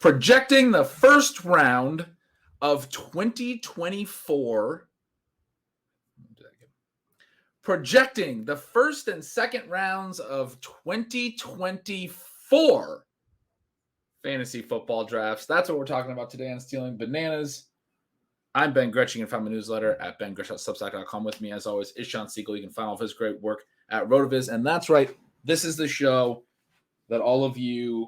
projecting the first round of 2024. Projecting the first and second rounds of 2024 fantasy football drafts. That's what we're talking about today on Stealing Bananas. I'm Ben Gretch. You can find my newsletter at bengretch.substack.com. With me, as always, is Shawn Siegele. You can find all of his great work at RotoViz. And that's right. This is the show that all of you,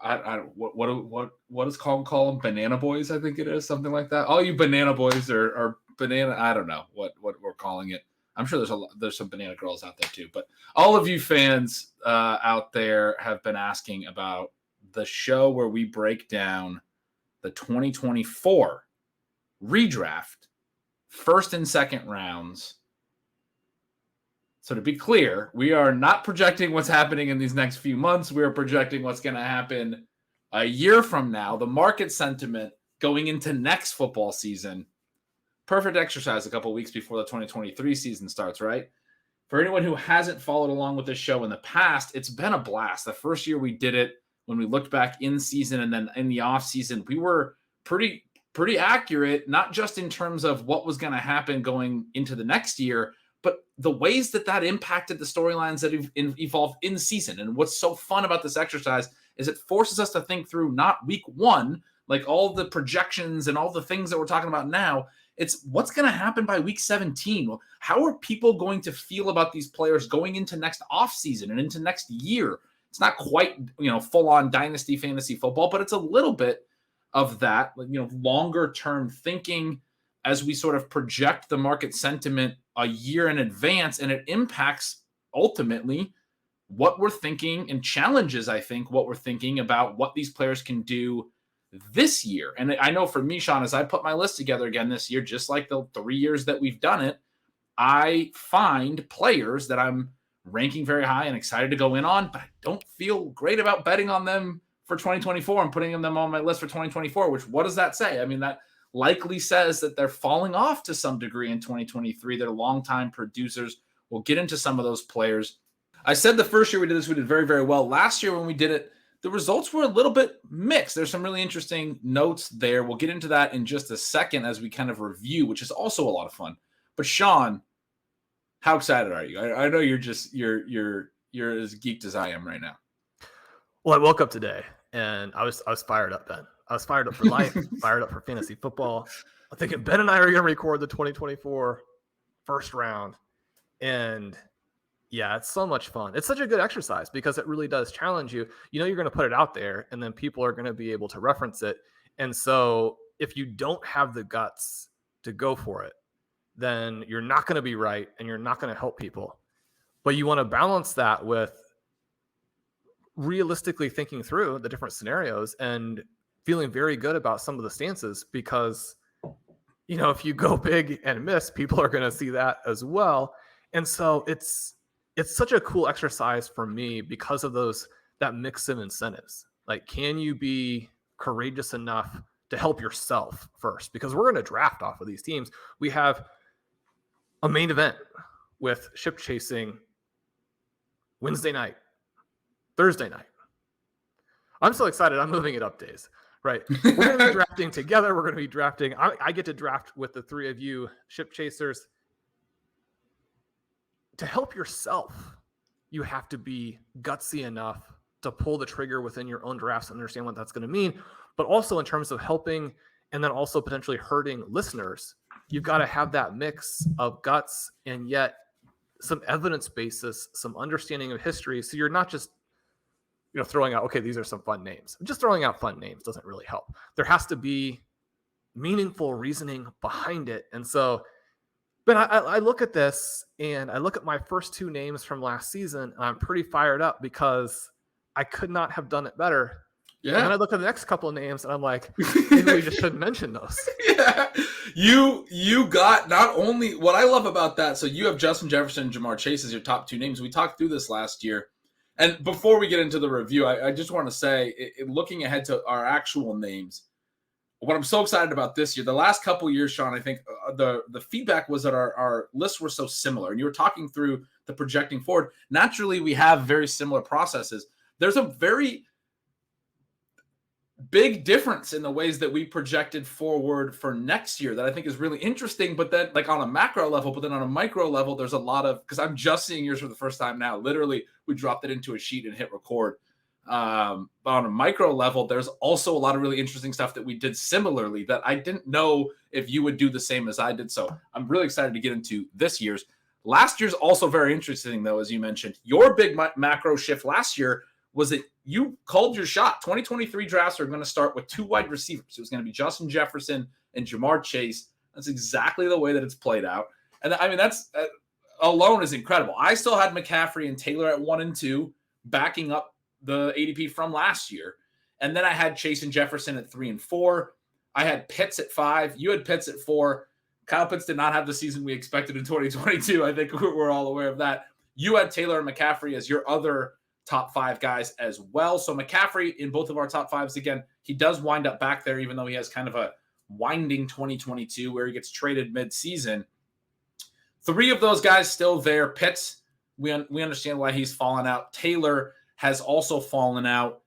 what does Colin call them? Banana boys, I think it is, something like that. All you banana boys or banana, I don't know what we're calling it. I'm sure there's some banana girls out there too. But all of you fans out there have been asking about the show where we break down the 2024 redraft first and second rounds. So to be clear, we are not projecting what's happening in these next few months. We are projecting what's going to happen a year from now, the market sentiment going into next football season. Perfect exercise a couple weeks before the 2023 season starts, right? For anyone who hasn't followed along with this show in the past, it's been a blast. The first year we did it, when we looked back in season and then in the off season, we were pretty accurate, not just in terms of what was going to happen going into the next year, but the ways that impacted the storylines that have evolved in season. And what's so fun about this exercise is it forces us to think through not week one, like all the projections and all the things that we're talking about now. It's what's going to happen by week 17. How are people going to feel about these players going into next offseason and into next year? It's not quite, full-on dynasty fantasy football, but it's a little bit of that, longer term thinking as we sort of project the market sentiment a year in advance, and it impacts ultimately what we're thinking and challenges, I think, what we're thinking about what these players can do this year. And I know for me, Shawn, as I put my list together again this year, just like the 3 years that we've done it, I find players that I'm ranking very high and excited to go in on, but I don't feel great about betting on them for 2024 and putting them on my list for 2024, which what does that say? I mean, that likely says that they're falling off to some degree in 2023. They're longtime producers. We'll get into some of those players. I said the first year we did this, we did very, very well. Last year when we did it, the results were a little bit mixed. There's some really interesting notes there. We'll get into that in just a second as we kind of review, which is also a lot of fun. But Shawn, how excited are you? I know you're as geeked as I am right now. Well, I woke up today and I was fired up, Ben. I was fired up for life, fired up for fantasy football. I'm thinking Ben and I are going to record the 2024 first round. And yeah, it's so much fun. It's such a good exercise because it really does challenge you. You're going to put it out there and then people are going to be able to reference it. And so if you don't have the guts to go for it, then you're not going to be right and you're not going to help people. But you want to balance that with realistically thinking through the different scenarios and feeling very good about some of the stances because, if you go big and miss, people are going to see that as well. And so it's such a cool exercise for me because of that mix of incentives. Like, can you be courageous enough to help yourself first? Because we're going to draft off of these teams. We have a main event with ship chasing Wednesday night, Thursday night. I'm so excited. I'm moving it up days, right? We're going to be drafting together. We're going to be drafting. I get to draft with the three of you ship chasers. To help yourself, you have to be gutsy enough to pull the trigger within your own drafts and understand what that's going to mean. But also in terms of helping and then also potentially hurting listeners, you've got to have that mix of guts and yet some evidence basis, some understanding of history. So you're not just, throwing out, okay, these are some fun names. Just throwing out fun names doesn't really help. There has to be meaningful reasoning behind it. And so, but I look at this and I look at my first two names from last season and I'm pretty fired up because I could not have done it better. Yeah. And then I look at the next couple of names and I'm like, maybe we just shouldn't mention those. Yeah. You got not only what I love about that. So you have Justin Jefferson and Jamar Chase as your top two names. We talked through this last year. And before we get into the review, I just want to say, looking ahead to our actual names, what I'm so excited about this year, the last couple of years, Shawn, I think the feedback was that our lists were so similar. And you were talking through the projecting forward. Naturally, we have very similar processes. There's a very big difference in the ways that we projected forward for next year that I think is really interesting. But then, like on a macro level, but then on a micro level, there's a lot of, because I'm just seeing yours for the first time now. Literally, we dropped it into a sheet and hit record. But on a micro level, there's also a lot of really interesting stuff that we did similarly that I didn't know if you would do the same as I did. So I'm really excited to get into this year's. Last year's also very interesting, though, as you mentioned. Your big macro shift last year was that you called your shot. 2023 drafts are going to start with 2 wide receivers. It was going to be Justin Jefferson and Jamar Chase. That's exactly the way that it's played out. And I mean, that's alone is incredible. I still had McCaffrey and Taylor at 1 and 2, backing up the ADP from last year. And then I had Chase and Jefferson at 3 and 4. I had Pitts at 5. You had Pitts at 4. Kyle Pitts did not have the season we expected in 2022. I think we're all aware of that. You had Taylor and McCaffrey as your other top 5 guys as well. So McCaffrey in both of our top 5s, again, he does wind up back there, even though he has kind of a winding 2022 where he gets traded mid-season. 3 of those guys still there. Pitts, we understand why he's fallen out. Taylor has also fallen out.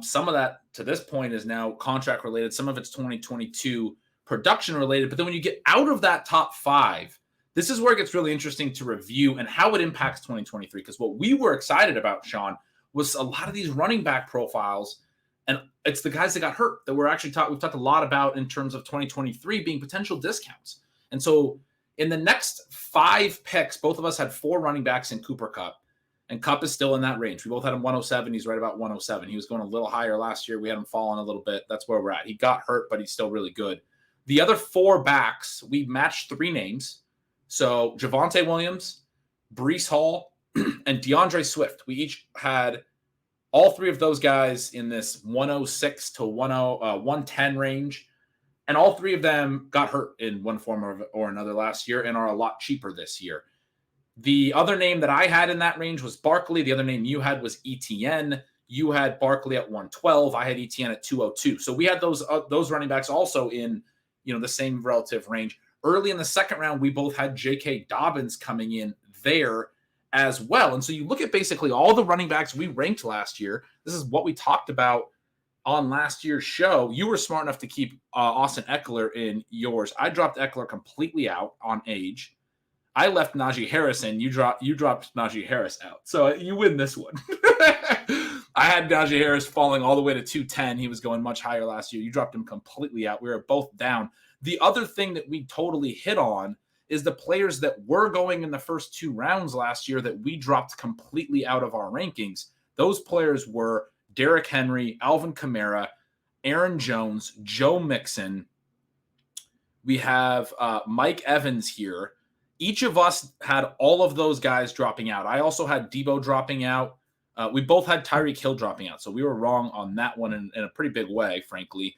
Some of that to this point is now contract related. Some of it's 2022 production related. But then when you get out of that top 5, this is where it gets really interesting to review and how it impacts 2023. Because what we were excited about, Shawn, was a lot of these running back profiles. And it's the guys that got hurt that we've talked a lot about in terms of 2023 being potential discounts. And so in the next 5 picks, both of us had 4 running backs in Cooper Kupp. And Kupp is still in that range. We both had him 107. He's right about 107. He was going a little higher last year. We had him falling a little bit. That's where we're at. He got hurt, but he's still really good. The other 4 backs, we matched 3 names. So Javonte Williams, Breece Hall, and DeAndre Swift. We each had all 3 of those guys in this 106 to 110 range. And all 3 of them got hurt in one form or another last year and are a lot cheaper this year. The other name that I had in that range was Barkley. The other name you had was ETN. You had Barkley at 112. I had ETN at 202. So we had those running backs also in the same relative range. Early in the second round, we both had J.K. Dobbins coming in there as well. And so you look at basically all the running backs we ranked last year. This is what we talked about on last year's show. You were smart enough to keep Austin Eckler in yours. I dropped Eckler completely out on age. I left Najee Harris in. You dropped Najee Harris out. So you win this one. I had Najee Harris falling all the way to 210. He was going much higher last year. You dropped him completely out. We were both down. The other thing that we totally hit on is the players that were going in the first 2 rounds last year that we dropped completely out of our rankings. Those players were Derrick Henry, Alvin Kamara, Aaron Jones, Joe Mixon. We have Mike Evans here. Each of us had all of those guys dropping out. I also had Debo dropping out. We both had Tyreek Hill dropping out. So we were wrong on that one in a pretty big way, frankly.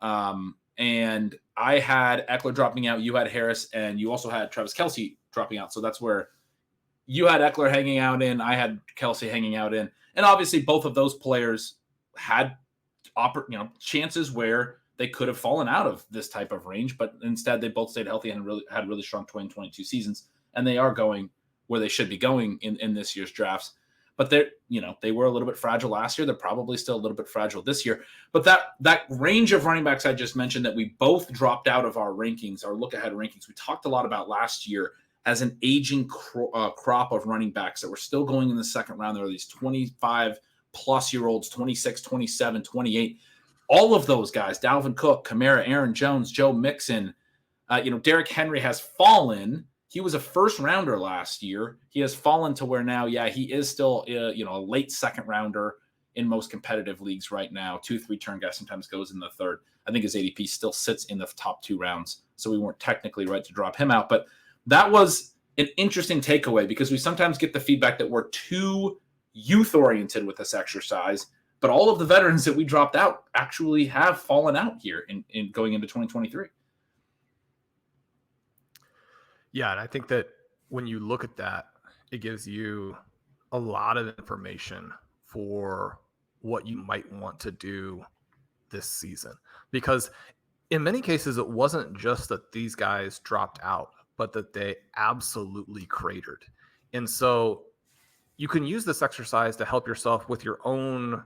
And I had Eckler dropping out. You had Harris, and you also had Travis Kelce dropping out. So that's where you had Eckler hanging out in. I had Kelce hanging out in. And obviously both of those players had chances where they could have fallen out of this type of range, but instead they both stayed healthy and had really strong 2022 seasons. And they are going where they should be going in this year's drafts. But they were a little bit fragile last year. They're probably still a little bit fragile this year. But that range of running backs I just mentioned that we both dropped out of our rankings, our look-ahead rankings, we talked a lot about last year as an aging crop of running backs that were still going in the second round. There are these 25-plus-year-olds, 26, 27, 28. All of those guys, Dalvin Cook, Kamara, Aaron Jones, Joe Mixon, Derrick Henry has fallen. He was a first rounder last year. He has fallen to where now, he is still, a late second rounder in most competitive leagues right now. 2-3 turn guy sometimes goes in the third. I think his ADP still sits in the top 2 rounds. So we weren't technically right to drop him out. But that was an interesting takeaway because we sometimes get the feedback that we're too youth oriented with this exercise. But all of the veterans that we dropped out actually have fallen out here in going into 2023. Yeah, and I think that when you look at that, it gives you a lot of information for what you might want to do this season. Because in many cases, it wasn't just that these guys dropped out, but that they absolutely cratered. And so you can use this exercise to help yourself with your own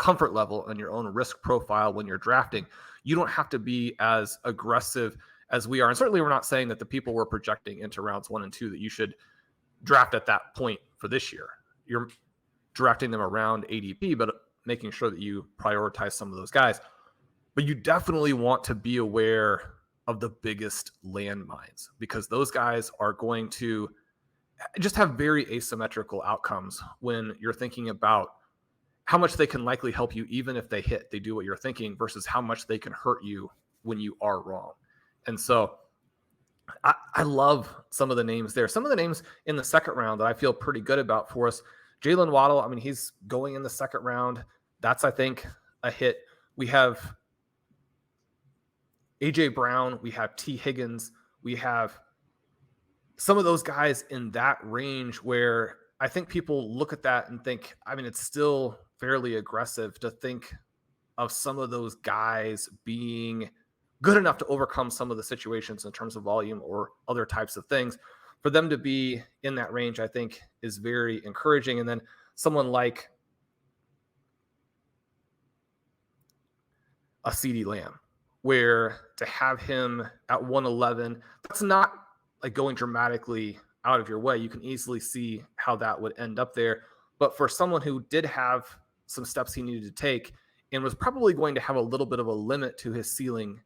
comfort level and your own risk profile when you're drafting. You don't have to be as aggressive as we are. And certainly we're not saying that the people we're projecting into rounds 1 and 2 that you should draft at that point for this year. You're drafting them around ADP, but making sure that you prioritize some of those guys. But you definitely want to be aware of the biggest landmines, because those guys are going to just have very asymmetrical outcomes when you're thinking about how much they can likely help you even if they do what you're thinking, versus how much they can hurt you when you are wrong. And so I love some of the names there. Some of the names in the second round that I feel pretty good about for us. Jalen Waddle, I mean, he's going in the second round. That's, I think, a hit. We have A.J. Brown. We have T. Higgins. We have some of those guys in that range where I think people look at that and think, I mean, it's still fairly aggressive to think of some of those guys being good enough to overcome some of the situations in terms of volume or other types of things. For them to be in that range, I think, is very encouraging. And then someone like a CeeDee Lamb, where to have him at 111, that's not like going dramatically out of your way. You can easily see how that would end up there. But for someone who did have some steps he needed to take and was probably going to have a little bit of a limit to his ceiling,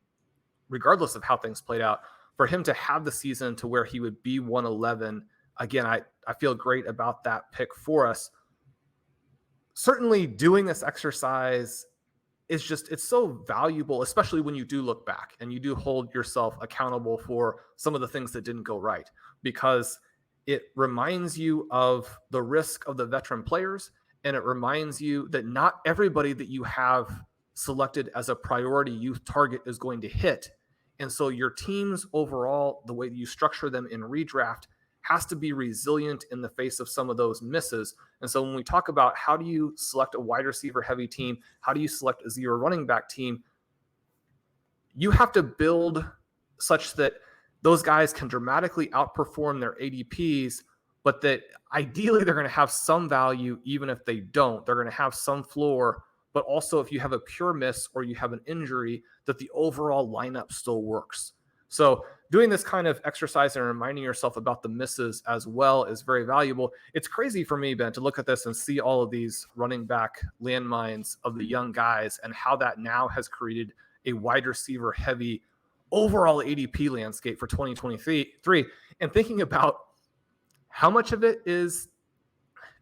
regardless of how things played out, for him to have the season to where he would be 111, again, I feel great about that pick for us. Certainly doing this exercise is just, it's so valuable, especially when you do look back and you do hold yourself accountable for some of the things that didn't go right, because it reminds you of the risk of the veteran players. And it reminds you that not everybody that you have selected as a priority youth target is going to hit. And so your teams overall, the way that you structure them in redraft, has to be resilient in the face of some of those misses. And so when we talk about how do you select a wide receiver heavy team, how do you select a zero running back team, you have to build such that those guys can dramatically outperform their ADPs, but that ideally they're going to have some value even if they don't. They're going to have some floor, but also if you have a pure miss or you have an injury, that the overall lineup still works. So doing this kind of exercise and reminding yourself about the misses as well is very valuable. It's crazy for me, Ben, to look at this and see all of these running back landmines of the young guys and how that now has created a wide receiver heavy overall ADP landscape for 2023. And thinking about how much of it is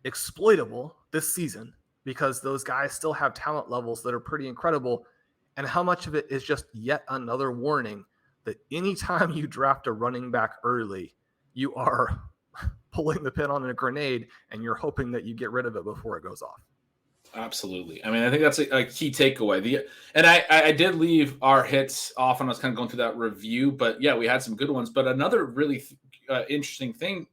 exploitable this season, because those guys still have talent levels that are pretty incredible, and how much of it is just yet another warning that anytime you draft a running back early, you are pulling the pin on a grenade and you're hoping that you get rid of it before it goes off. Absolutely. I mean, I think that's a key takeaway. And I did leave our hits off when I was kind of going through that review, but yeah, we had some good ones. But another really interesting thing,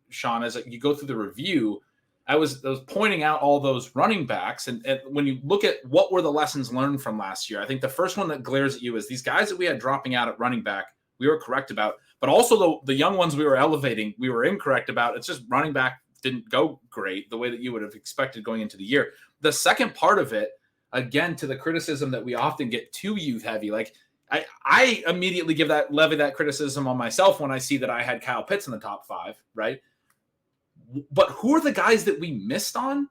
Shawn, is that you go through the review, I was pointing out all those running backs. And when you look at what were the lessons learned from last year, I think the first one that glares at you is these guys that we had dropping out at running back, we were correct about, but also the young ones we were elevating, we were incorrect about. It's just running back didn't go great the way that you would have expected going into the year. The second part of it, again, to the criticism that we often get too youth heavy, like I immediately levy that criticism on myself when I see that I had Kyle Pitts in the top 5, right? But who are the guys that we missed on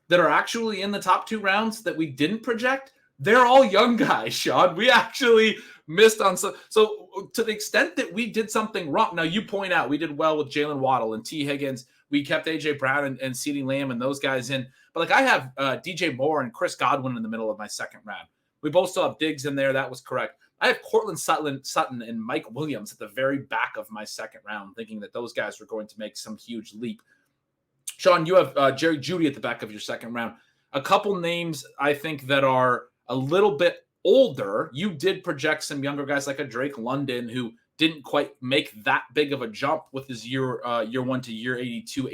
that are actually in the top 2 rounds that we didn't project? They're all young guys, Shawn. We actually missed on some. So to the extent that we did something wrong, now you point out we did well with Jalen Waddle and T. Higgins. We kept A.J. Brown and CeeDee Lamb and those guys in. But like I have DJ Moore and Chris Godwin in the middle of my second round. We both still have Diggs in there. That was correct. I have Cortland Sutton and Mike Williams at the very back of my second round, thinking that those guys were going to make some huge leap. Shawn, you have Jerry Jeudy at the back of your second round. A couple names I think that are a little bit older. You did project some younger guys like a Drake London who didn't quite make that big of a jump with his year 1 to year 2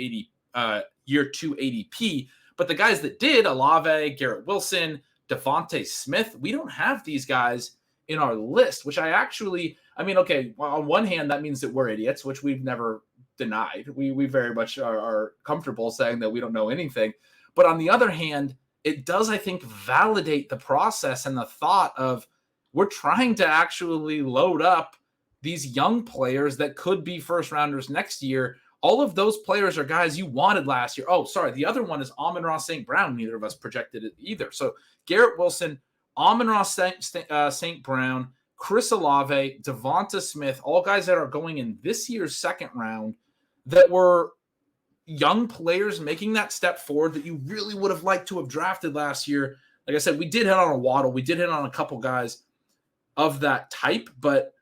ADP. But the guys that did, Olave, Garrett Wilson, Devontae Smith, we don't have these guys in our list, which okay, well, on one hand, that means that we're idiots, which we've never denied. We very much are comfortable saying that we don't know anything. But on the other hand, it does, I think, validate the process and the thought of we're trying to actually load up these young players that could be first rounders next year. All of those players are guys you wanted last year. Oh, sorry. The other one is Amon-Ra St. Brown. Neither of us projected it either. So Garrett Wilson, Amon-Ra St. Brown, Chris Olave, Devonta Smith, all guys that are going in this year's second round that were young players making that step forward that you really would have liked to have drafted last year. Like I said, we did hit on a Waddle. We did hit on a couple guys of that type, but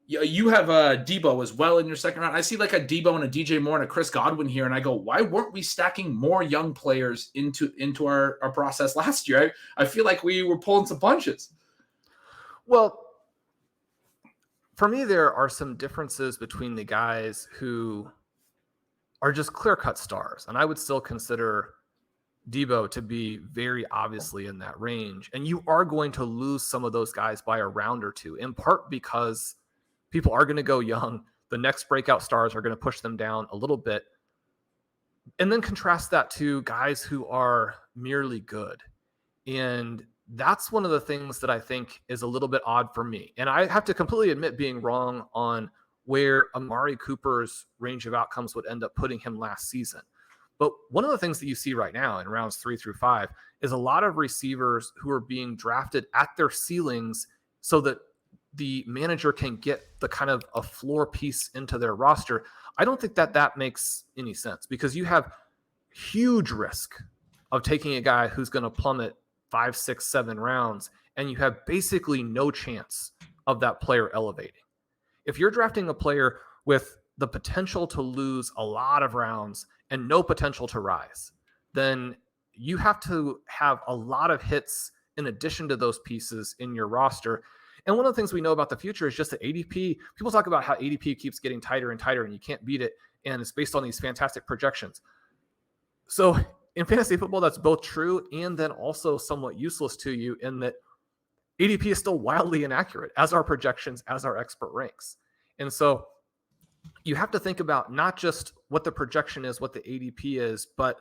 you have a Debo as well in your second round. I see like a Debo and a DJ Moore and a Chris Godwin here, and I go, why weren't we stacking more young players into our process last year? I feel like we were pulling some punches. Well, for me, there are some differences between the guys who are just clear-cut stars, and I would still consider Debo to be very obviously in that range. And you are going to lose some of those guys by a round or two, in part because people are going to go young. The next breakout stars are going to push them down a little bit. And then contrast that to guys who are merely good. And that's one of the things that I think is a little bit odd for me. And I have to completely admit being wrong on where Amari Cooper's range of outcomes would end up putting him last season. But one of the things that you see right now in rounds 3 through 5 is a lot of receivers who are being drafted at their ceilings so that the manager can get the kind of a floor piece into their roster. I don't think that makes any sense because you have huge risk of taking a guy who's going to plummet 5, 6, 7 rounds, and you have basically no chance of that player elevating. If you're drafting a player with the potential to lose a lot of rounds and no potential to rise, then you have to have a lot of hits in addition to those pieces in your roster. And one of the things we know about the future is just that ADP, people talk about how ADP keeps getting tighter and tighter and you can't beat it. And it's based on these fantastic projections. So in fantasy football, that's both true and then also somewhat useless to you in that ADP is still wildly inaccurate, as are projections, as are expert ranks. And so you have to think about not just what the projection is, what the ADP is, but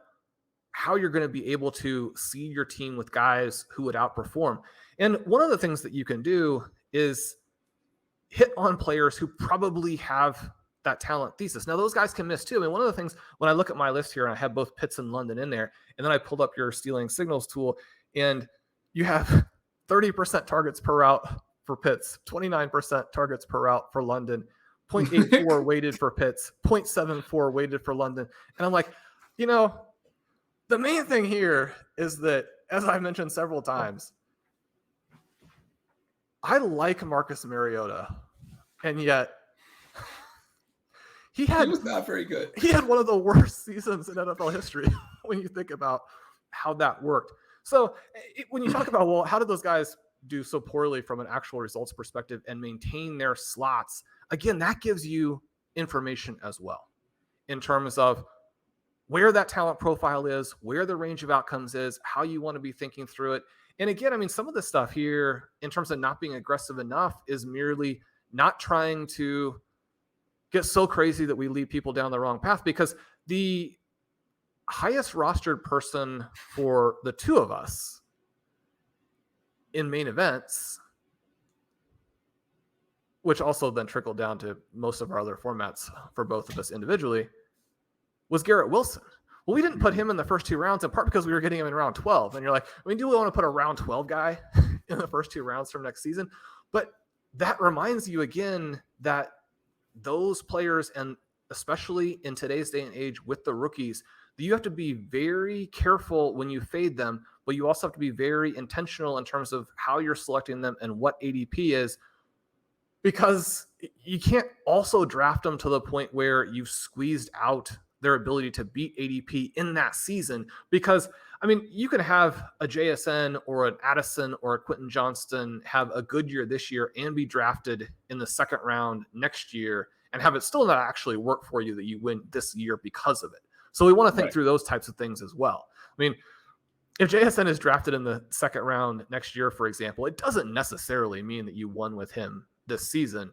how you're going to be able to seed your team with guys who would outperform. And one of the things that you can do is hit on players who probably have that talent thesis. Now, those guys can miss too. I mean, one of the things when I look at my list here, and I have both Pitts and London in there, and then I pulled up your stealing signals tool, and you have 30% targets per route for Pitts, 29% targets per route for London, 0.84 weighted for Pitts, 0.74 weighted for London. And I'm like, the main thing here is that, as I mentioned several times, I like Marcus Mariota, and yet he was not very good. He had one of the worst seasons in NFL history when you think about how that worked. So when you talk about, well, how did those guys do so poorly from an actual results perspective and maintain their slots? Again, that gives you information as well in terms of where that talent profile is, where the range of outcomes is, how you want to be thinking through it. And again, I mean, some of the stuff here in terms of not being aggressive enough is merely not trying to get so crazy that we lead people down the wrong path, because the highest rostered person for the two of us in main events, which also then trickled down to most of our other formats for both of us individually, was Garrett Wilson. Well, we didn't put him in the first 2 rounds in part because we were getting him in round 12. And you're like, I mean, do we want to put a round 12 guy in the first 2 rounds from next season? But that reminds you again that those players, and especially in today's day and age with the rookies, you have to be very careful when you fade them, but you also have to be very intentional in terms of how you're selecting them and what ADP is, because you can't also draft them to the point where you've squeezed out their ability to beat ADP in that season. Because, I mean, you can have a JSN or an Addison or a Quentin Johnston have a good year this year and be drafted in the second round next year and have it still not actually work for you that you win this year because of it. So we want to think through those types of things as well. I mean, if JSN is drafted in the second round next year, for example, it doesn't necessarily mean that you won with him this season.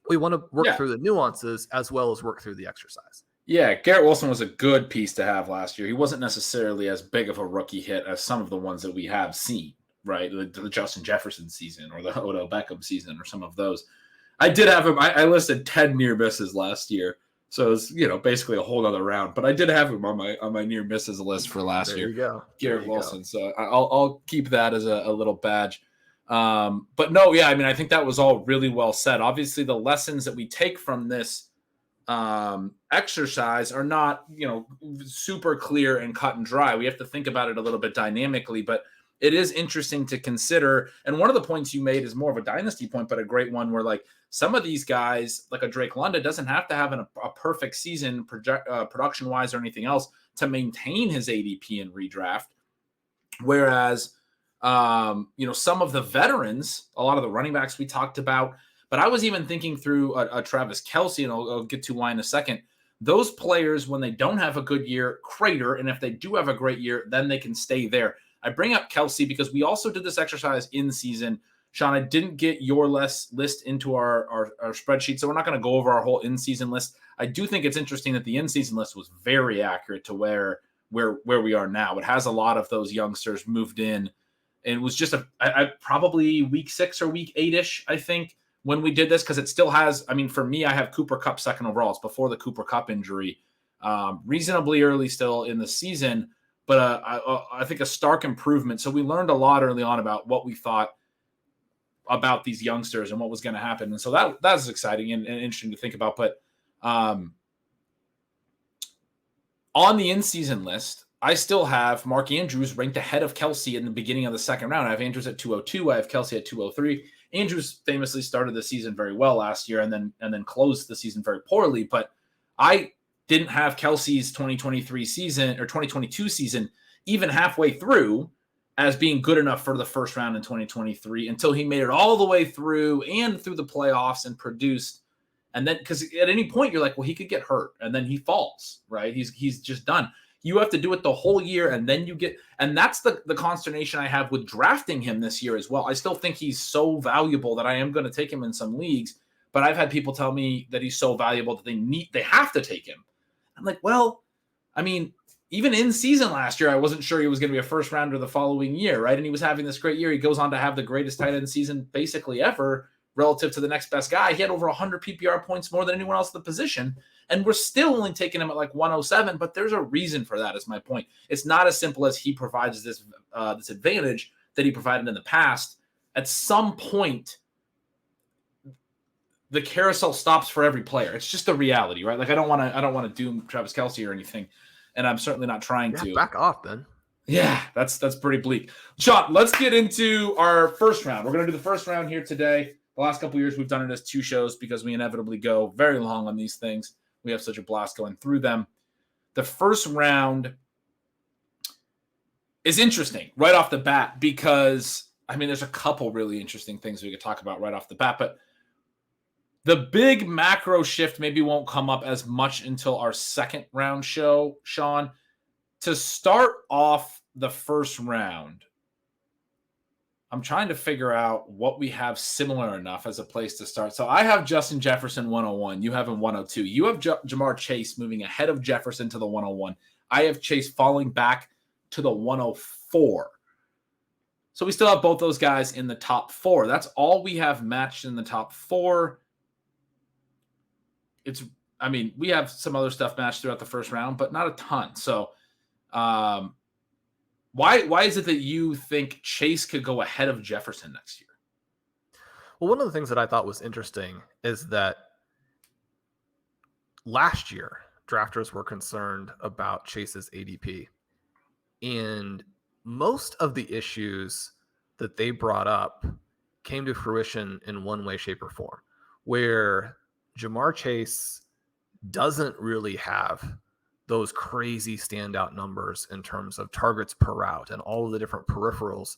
We want to work through the nuances as well as work through the exercise. Yeah, Garrett Wilson was a good piece to have last year. He wasn't necessarily as big of a rookie hit as some of the ones that we have seen, right? The Justin Jefferson season or the Odell Beckham season or some of those. I did have him. I listed 10 near misses last year. So it's basically a whole other round. But I did have him on my near misses list for last There year. you go. Garrett Wilson. So I'll keep that as a little badge. But no, yeah, I mean, I think that was all really well said. Obviously, the lessons that we take from this exercise are not super clear and cut and dry. We have to think about it a little bit dynamically, but it is interesting to consider. And one of the points you made is more of a dynasty point, but a great one, where like some of these guys, like a Drake London, doesn't have to have a perfect season production wise or anything else to maintain his ADP in redraft. Whereas some of the veterans, a lot of the running backs we talked about, but I was even thinking through a Travis Kelce, and I'll get to why in a second. Those players, when they don't have a good year, crater. And if they do have a great year, then they can stay there. I bring up Kelce because we also did this exercise in season. Sean, I didn't get your list into our spreadsheet, so we're not going to go over our whole in-season list. I do think it's interesting that the in-season list was very accurate to where we are now. It has a lot of those youngsters moved in. And it was just probably week 6 or week 8-ish, I think, when we did this, because it still has, I mean, for me, I have Cooper Kupp second overall. It's before the Cooper Kupp injury, reasonably early still in the season, but I think a stark improvement. So we learned a lot early on about what we thought about these youngsters and what was going to happen. And so that's exciting and interesting to think about. But on the in-season list, I still have Mark Andrews ranked ahead of Kelce in the beginning of the second round. I have Andrews at 202. I have Kelce at 203. Andrews famously started the season very well last year and then closed the season very poorly. But I didn't have Kelce's 2023 season or 2022 season even halfway through as being good enough for the first round in 2023 until he made it all the way through and through the playoffs and produced. And then, because at any point you're like, well, he could get hurt and then he falls, right? He's just done. You have to do it the whole year, and then you get, and that's the consternation I have with drafting him this year as well. I still think he's so valuable that I am going to take him in some leagues, but I've had people tell me that he's so valuable that they have to take him. I'm like, well, I mean, even in season last year, I wasn't sure he was going to be a first rounder the following year, right? And he was having this great year. He goes on to have the greatest tight end season basically ever relative to the next best guy. He had over 100 PPR points more than anyone else in the position. And we're still only taking him at like 107, but there's a reason for that, is my point. It's not as simple as he provides this advantage that he provided in the past. At some point, the carousel stops for every player. It's just the reality, right? Like I don't want to doom Travis Kelce or anything, and I'm certainly not trying to. Back off, then. Yeah, that's pretty bleak. Sean, let's get into our first round. We're going to do the first round here today. The last couple of years, we've done it as 2 shows because we inevitably go very long on these things. We have such a blast going through them. The first round is interesting right off the bat because, I mean, there's a couple really interesting things we could talk about right off the bat, but the big macro shift maybe won't come up as much until our second round show, Sean. To start off the first round, I'm trying to figure out what we have similar enough as a place to start. So I have Justin Jefferson 101. You have him 102. You have Jamar Chase moving ahead of Jefferson to the 101. I have Chase falling back to the 104. So we still have both those guys in the top 4. That's all we have matched in the top 4. We have some other stuff matched throughout the first round, but not a ton. So why is it that you think Chase could go ahead of Jefferson next year? Well, one of the things that I thought was interesting is that last year, drafters were concerned about Chase's ADP. And most of the issues that they brought up came to fruition in one way, shape, or form, where Jamar Chase doesn't really have those crazy standout numbers in terms of targets per route and all of the different peripherals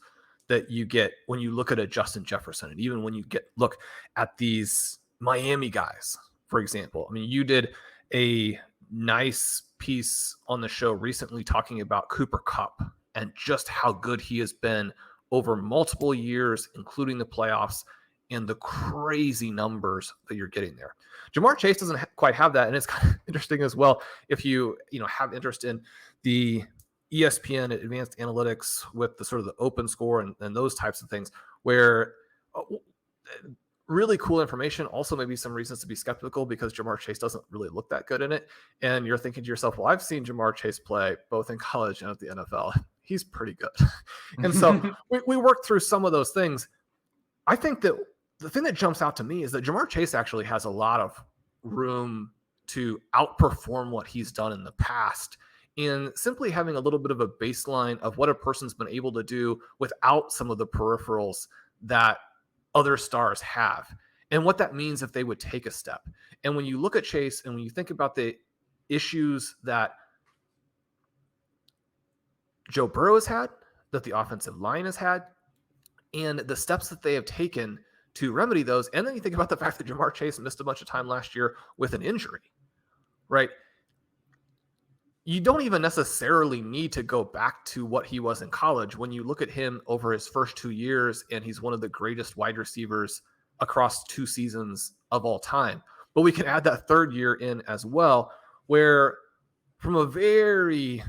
that you get when you look at a Justin Jefferson. And even when you look at these Miami guys, for example. I mean, you did a nice piece on the show recently talking about Cooper Kupp and just how good he has been over multiple years, including the playoffs. and the crazy numbers that you're getting there. Jamar Chase doesn't quite have that. And it's kind of interesting as well. If you have interest in the ESPN advanced analytics with the sort of the open score and those types of things, where really cool information, also maybe some reasons to be skeptical because Jamar Chase doesn't really look that good in it. And you're thinking to yourself, well, I've seen Jamar Chase play both in college and at the NFL. He's pretty good. And so we worked through some of those things. I think that the thing that jumps out to me is that Jamar Chase actually has a lot of room to outperform what he's done in the past. And simply having a little bit of a baseline of what a person's been able to do without some of the peripherals that other stars have, and what that means if they would take a step. And when you look at Chase and when you think about the issues that Joe Burrow has had, that the offensive line has had, and the steps that they have taken to remedy those, and then you think about the fact that Jamar Chase missed a bunch of time last year with an injury, right? You don't even necessarily need to go back to what he was in college when you look at him over his first 2 years, and he's one of the greatest wide receivers across 2 seasons of all time. But we can add that third year in as well, where from a very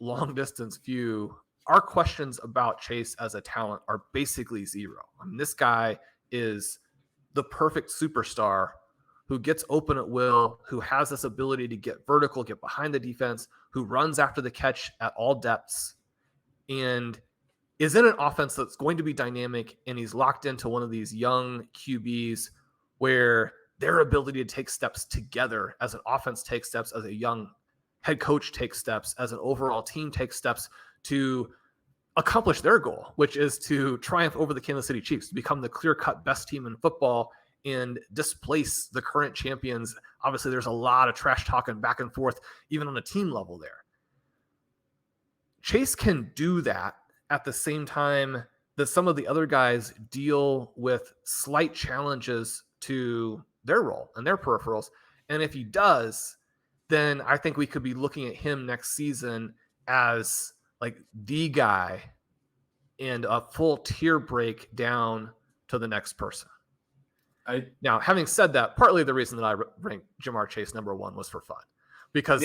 long distance view, our questions about Chase as a talent are basically zero. I mean, this guy is the perfect superstar who gets open at will, who has this ability to get vertical, get behind the defense, who runs after the catch at all depths, and is in an offense that's going to be dynamic, and he's locked into one of these young QBs where their ability to take steps together as an offense takes steps, as a young head coach takes steps, as an overall team takes steps to accomplish their goal, which is to triumph over the Kansas City Chiefs, to become the clear-cut best team in football and displace the current champions. Obviously, there's a lot of trash talking back and forth, even on a team level there. Chase can do that at the same time that some of the other guys deal with slight challenges to their role and their peripherals. And if he does, then I think we could be looking at him next season as like the guy and a full tier break down to the next person. Now, having said that, partly the reason that I ranked Jamar Chase number 1 was for fun, because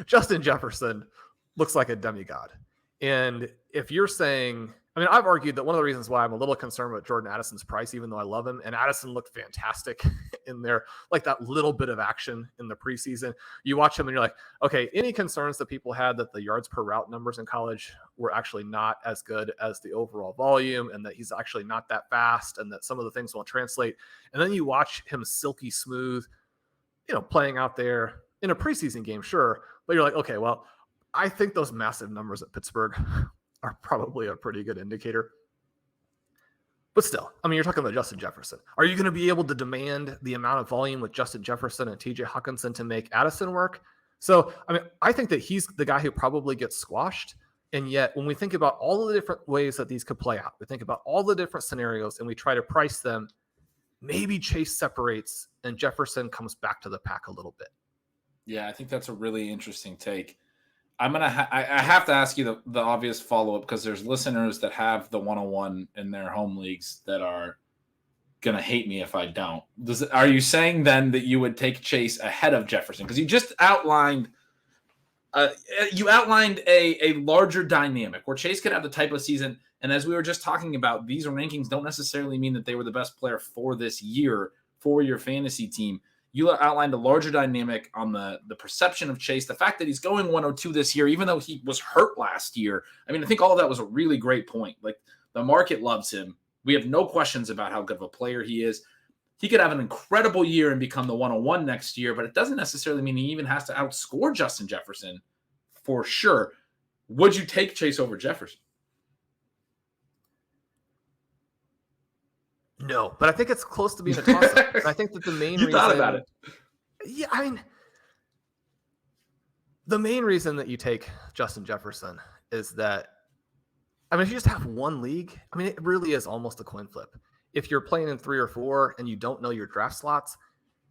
Justin Jefferson looks like a demigod. And if you're saying, I mean, I've argued that one of the reasons why I'm a little concerned with Jordan Addison's price, even though I love him, and Addison looked fantastic in there, like that little bit of action in the preseason. You watch him and you're like, okay, any concerns that people had that the yards per route numbers in college were actually not as good as the overall volume, and that he's actually not that fast, and that some of the things won't translate. And then you watch him silky smooth, playing out there in a preseason game, sure. But you're like, okay, well, I think those massive numbers at Pittsburgh are probably a pretty good indicator. But still, I mean, you're talking about Justin Jefferson. Are you going to be able to demand the amount of volume with Justin Jefferson and TJ Hawkinson to make Addison work? So, I mean, I think that he's the guy who probably gets squashed. And yet, when we think about all of the different ways that these could play out, we think about all the different scenarios and we try to price them, maybe Chase separates and Jefferson comes back to the pack a little bit. Yeah, I think that's a really interesting take. I have to ask you the obvious follow-up, because there's listeners that have the 101 in their home leagues that are going to hate me if I don't. Are you saying then that you would take Chase ahead of Jefferson? Because you just outlined a larger dynamic where Chase could have the type of season. And as we were just talking about, these rankings don't necessarily mean that they were the best player for this year for your fantasy team. You outlined a larger dynamic on the perception of Chase, the fact that he's going 102 this year, even though he was hurt last year. I mean, I think all of that was a really great point. Like, the market loves him. We have no questions about how good of a player he is. He could have an incredible year and become the 101 next year, but it doesn't necessarily mean he even has to outscore Justin Jefferson for sure. Would you take Chase over Jefferson? No, but I think it's close to being a toss-up. And I think that the main reason... thought about it. Yeah, I mean, the main reason that you take Justin Jefferson is that, I mean, if you just have one league, I mean, it really is almost a coin flip. If you're playing in 3 or 4 and you don't know your draft slots,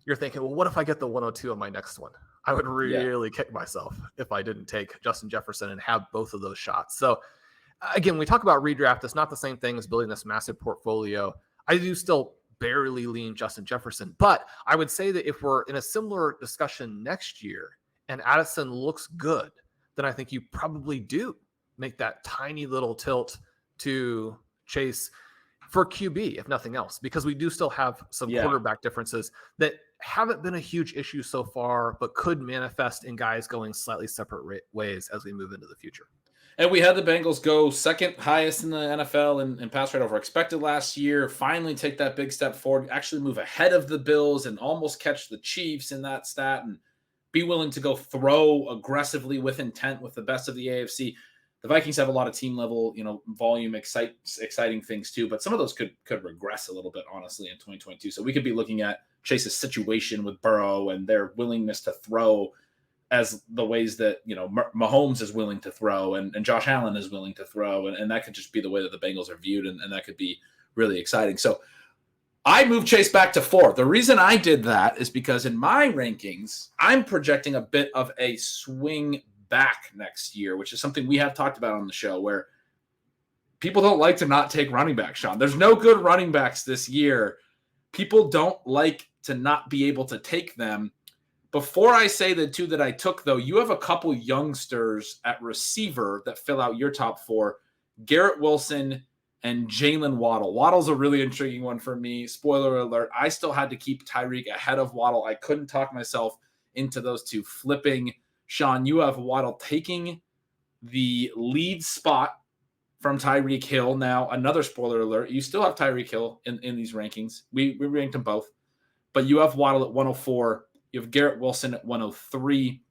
you're thinking, well, what if I get the 102 on my next one? I would really kick myself if I didn't take Justin Jefferson and have both of those shots. So again, when we talk about redraft, it's not the same thing as building this massive portfolio. I do still barely lean Justin Jefferson, but I would say that if we're in a similar discussion next year and Addison looks good, then I think you probably do make that tiny little tilt to Chase for QB, if nothing else, because we do still have some quarterback differences that haven't been a huge issue so far, but could manifest in guys going slightly separate ways as we move into the future. And we had the Bengals go second highest in the NFL in pass rate over expected last year, finally take that big step forward, actually move ahead of the Bills and almost catch the Chiefs in that stat and be willing to go throw aggressively with intent with the best of the AFC. The Vikings have a lot of team level, volume, exciting things too, but some of those could regress a little bit, honestly, in 2022. So we could be looking at Chase's situation with Burrow and their willingness to throw as the ways that, Mahomes is willing to throw and Josh Allen is willing to throw. And that could just be the way that the Bengals are viewed. And that could be really exciting. So I moved Chase back to 4. The reason I did that is because in my rankings, I'm projecting a bit of a swing back next year, which is something we have talked about on the show, where people don't like to not take running backs, Sean. There's no good running backs this year. People don't like to not be able to take them. Before I say the 2 that I took, though, you have a couple youngsters at receiver that fill out your top 4, Garrett Wilson and Jalen Waddle. Waddle's a really intriguing one for me. Spoiler alert, I still had to keep Tyreek ahead of Waddle. I couldn't talk myself into those 2 flipping. Sean, you have Waddle taking the lead spot from Tyreek Hill. Now, another spoiler alert, you still have Tyreek Hill in these rankings. We ranked them both. But you have Waddle at 104. You have Garrett Wilson at 103.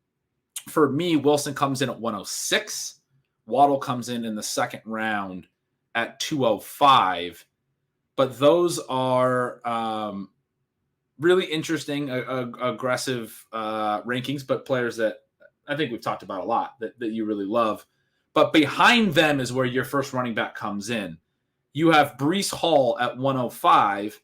For me, Wilson comes in at 106. Waddle comes in the second round at 205. But those are really interesting, aggressive rankings, but players that I think we've talked about a lot that you really love. But behind them is where your first running back comes in. You have Breece Hall at 105.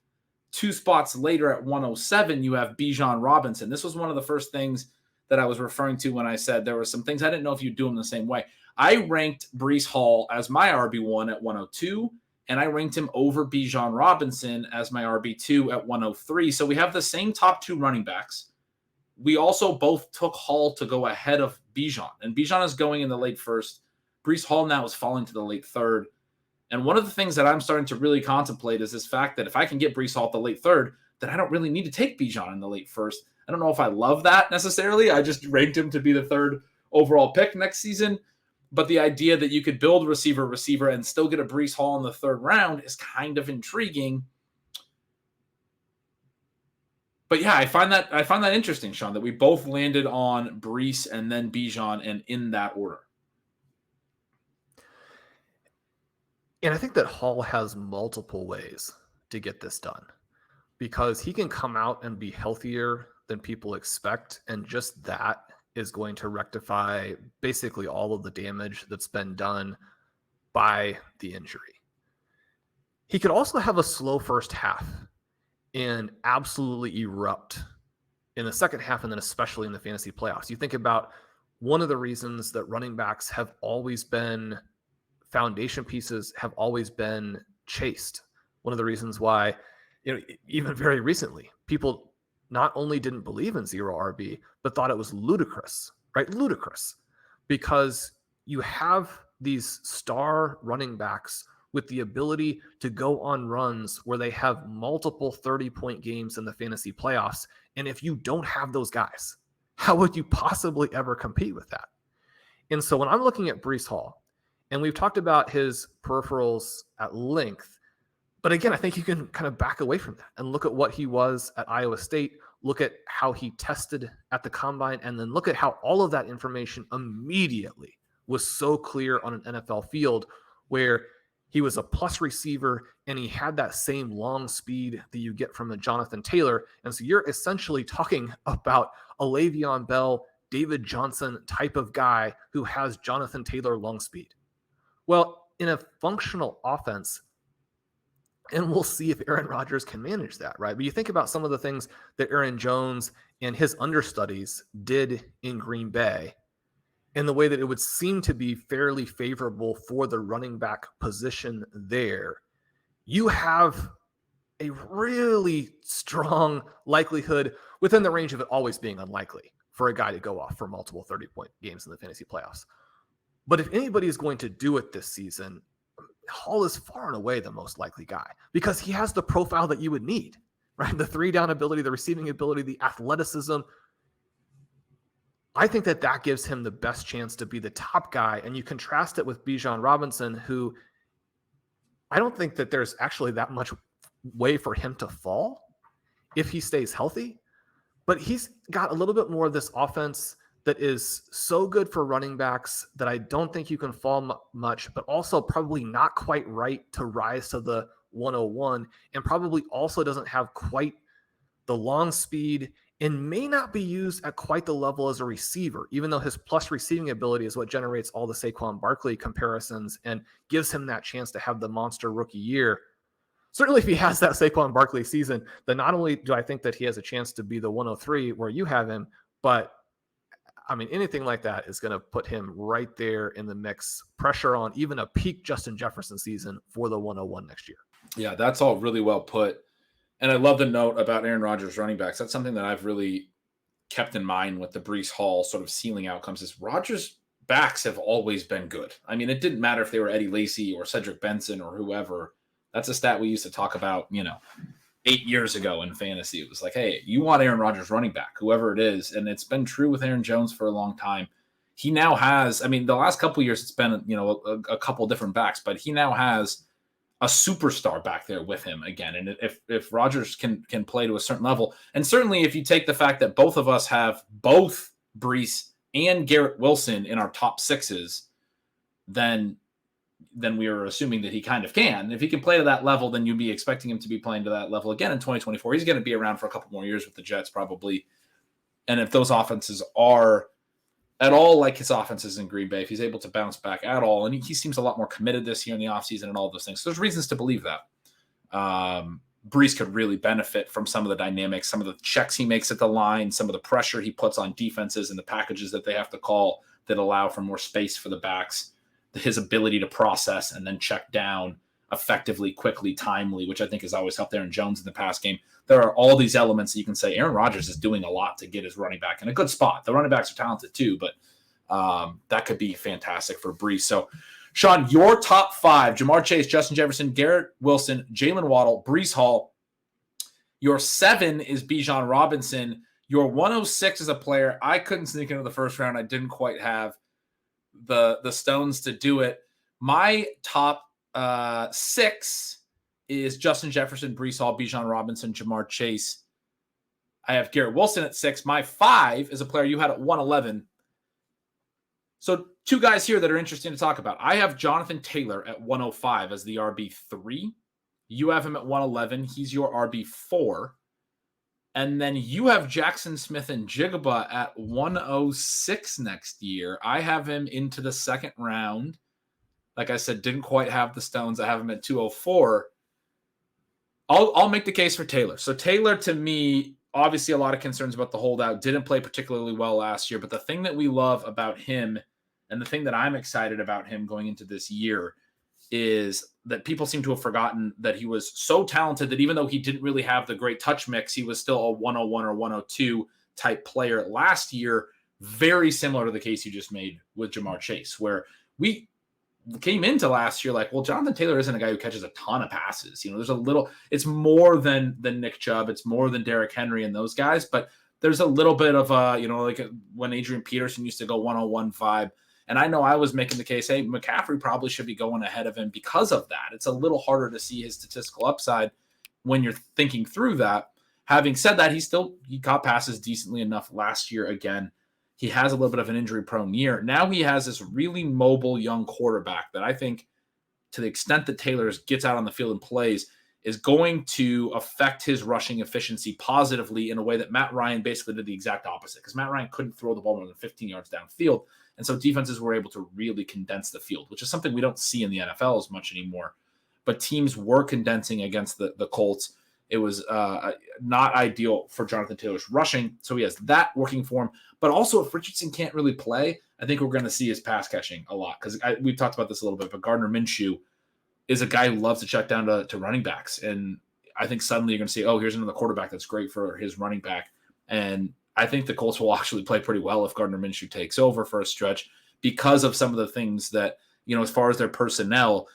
2 spots later at 107, you have Bijan Robinson. This was one of the first things that I was referring to when I said there were some things I didn't know if you'd do them the same way. I ranked Breece Hall as my RB1 at 102, and I ranked him over Bijan Robinson as my RB2 at 103. So we have the same top 2 running backs. We also both took Hall to go ahead of Bijan, and Bijan is going in the late first. Breece Hall now is falling to the late third. And one of the things that I'm starting to really contemplate is this fact that if I can get Breece Hall at the late third, then I don't really need to take Bijan in the late first. I don't know if I love that necessarily. I just ranked him to be the 3rd overall pick next season. But the idea that you could build receiver, and still get a Breece Hall in the 3rd round is kind of intriguing. But yeah, I find that interesting, Sean, that we both landed on Breece and then Bijan and in that order. And I think that Hall has multiple ways to get this done, because he can come out and be healthier than people expect. And just that is going to rectify basically all of the damage that's been done by the injury. He could also have a slow first half and absolutely erupt in the second half, and then especially in the fantasy playoffs. You think about one of the reasons that running backs have always been foundation pieces, have always been chased. One of the reasons why, even very recently, people not only didn't believe in zero RB, but thought it was ludicrous, right? Ludicrous, because you have these star running backs with the ability to go on runs where they have multiple 30-point games in the fantasy playoffs. And if you don't have those guys, how would you possibly ever compete with that? And so when I'm looking at Breece Hall, and we've talked about his peripherals at length, but again, I think you can kind of back away from that and look at what he was at Iowa State, look at how he tested at the combine, and then look at how all of that information immediately was so clear on an NFL field, where he was a plus receiver and he had that same long speed that you get from a Jonathan Taylor. And so you're essentially talking about a Le'Veon Bell, David Johnson type of guy who has Jonathan Taylor long speed. Well, in a functional offense, and we'll see if Aaron Rodgers can manage that, right? But you think about some of the things that Aaron Jones and his understudies did in Green Bay. in the way that it would seem to be fairly favorable for the running back position there, you have a really strong likelihood within the range of it always being unlikely for a guy to go off for multiple 30-point games in the fantasy playoffs. But if anybody is going to do it this season, Hall is far and away the most likely guy because he has the profile that you would need, right? The 3-down ability, the receiving ability, the athleticism. I think that gives him the best chance to be the top guy. And you contrast it with Bijan Robinson, who I don't think that there's actually that much way for him to fall if he stays healthy, but he's got a little bit more of this offense that is so good for running backs that I don't think you can fall much, but also probably not quite right to rise to the 101, and probably also doesn't have quite the long speed and may not be used at quite the level as a receiver, even though his plus receiving ability is what generates all the Saquon Barkley comparisons and gives him that chance to have the monster rookie year. Certainly, if he has that Saquon Barkley season, then not only do I think that he has a chance to be the 103 where you have him, but I mean, anything like that is going to put him right there in the mix, pressure on even a peak Justin Jefferson season for the 101 next year. Yeah, that's all really well put. And I love the note about Aaron Rodgers running backs. That's something that I've really kept in mind with the Breece Hall sort of ceiling outcomes is Rodgers backs have always been good. I mean, it didn't matter if they were Eddie Lacy or Cedric Benson or whoever. That's a stat we used to talk about, 8 years ago in fantasy. It was like, hey, you want Aaron Rodgers running back, whoever it is. And it's been true with Aaron Jones for a long time. He now has, I mean, the last couple of years, it's been, a couple different backs, but he now has a superstar back there with him again. And if Rodgers can play to a certain level, and certainly if you take the fact that both of us have both Breece and Garrett Wilson in our top sixes, then we are assuming that he kind of can. If he can play to that level, then you'd be expecting him to be playing to that level again in 2024. He's going to be around for a couple more years with the Jets probably. And if those offenses are at all like his offenses in Green Bay, if he's able to bounce back at all, and he seems a lot more committed this year in the offseason and all those things. So there's reasons to believe that. Breece could really benefit from some of the dynamics, some of the checks he makes at the line, some of the pressure he puts on defenses and the packages that they have to call that allow for more space for the backs, his ability to process and then check down effectively, quickly, timely, which I think has always helped Aaron Jones in the past game. There are all these elements that you can say Aaron Rodgers is doing a lot to get his running back in a good spot. The running backs are talented too, but that could be fantastic for Breece. So, Shawn, your top five: Jamar Chase, Justin Jefferson, Garrett Wilson, Jalen Waddle, Breece Hall. Your 7 is Bijan Robinson. Your 106 is a player I couldn't sneak into the first round. I didn't quite have the stones to do it. My top 6 is Justin Jefferson, Breece Hall, Bijan Robinson, Jamar Chase. I have Garrett Wilson at 6. My 5 is a player you had at 111. So 2 guys here that are interesting to talk about. I have Jonathan Taylor at 105 as the RB3. You have him at 111. He's your RB4. And then you have Jackson Smith and Jigaba at 106 next year. I have him into the second round. Like I said, didn't quite have the stones. I have him at 204. I'll make the case for Taylor. So Taylor, to me, obviously a lot of concerns about the holdout. Didn't play particularly well last year. But the thing that we love about him and the thing that I'm excited about him going into this year is that people seem to have forgotten that he was so talented that even though he didn't really have the great touch mix, he was still a 101 or 102 type player last year, very similar to the case you just made with Jamar Chase, where we came into last year like, well, Jonathan Taylor isn't a guy who catches a ton of passes. There's a little, it's more than Nick Chubb. It's more than Derrick Henry and those guys, but there's a little bit of when Adrian Peterson used to go 101 vibe. And I know I was making the case, hey, McCaffrey probably should be going ahead of him because of that. It's a little harder to see his statistical upside when you're thinking through that. Having said that, he caught passes decently enough last year again. He has a little bit of an injury-prone year. Now he has this really mobile young quarterback that I think, to the extent that Taylor gets out on the field and plays, is going to affect his rushing efficiency positively in a way that Matt Ryan basically did the exact opposite, because Matt Ryan couldn't throw the ball more than 15 yards downfield. And so defenses were able to really condense the field, which is something we don't see in the NFL as much anymore. But teams were condensing against the Colts. It was not ideal for Jonathan Taylor's rushing. So he has that working for him. But also, if Richardson can't really play, I think we're going to see his pass catching a lot. Because we've talked about this a little bit, but Gardner Minshew is a guy who loves to check down to running backs. And I think suddenly you're going to see, oh, here's another quarterback that's great for his running back. And I think the Colts will actually play pretty well if Gardner Minshew takes over for a stretch because of some of the things that, as far as their personnel,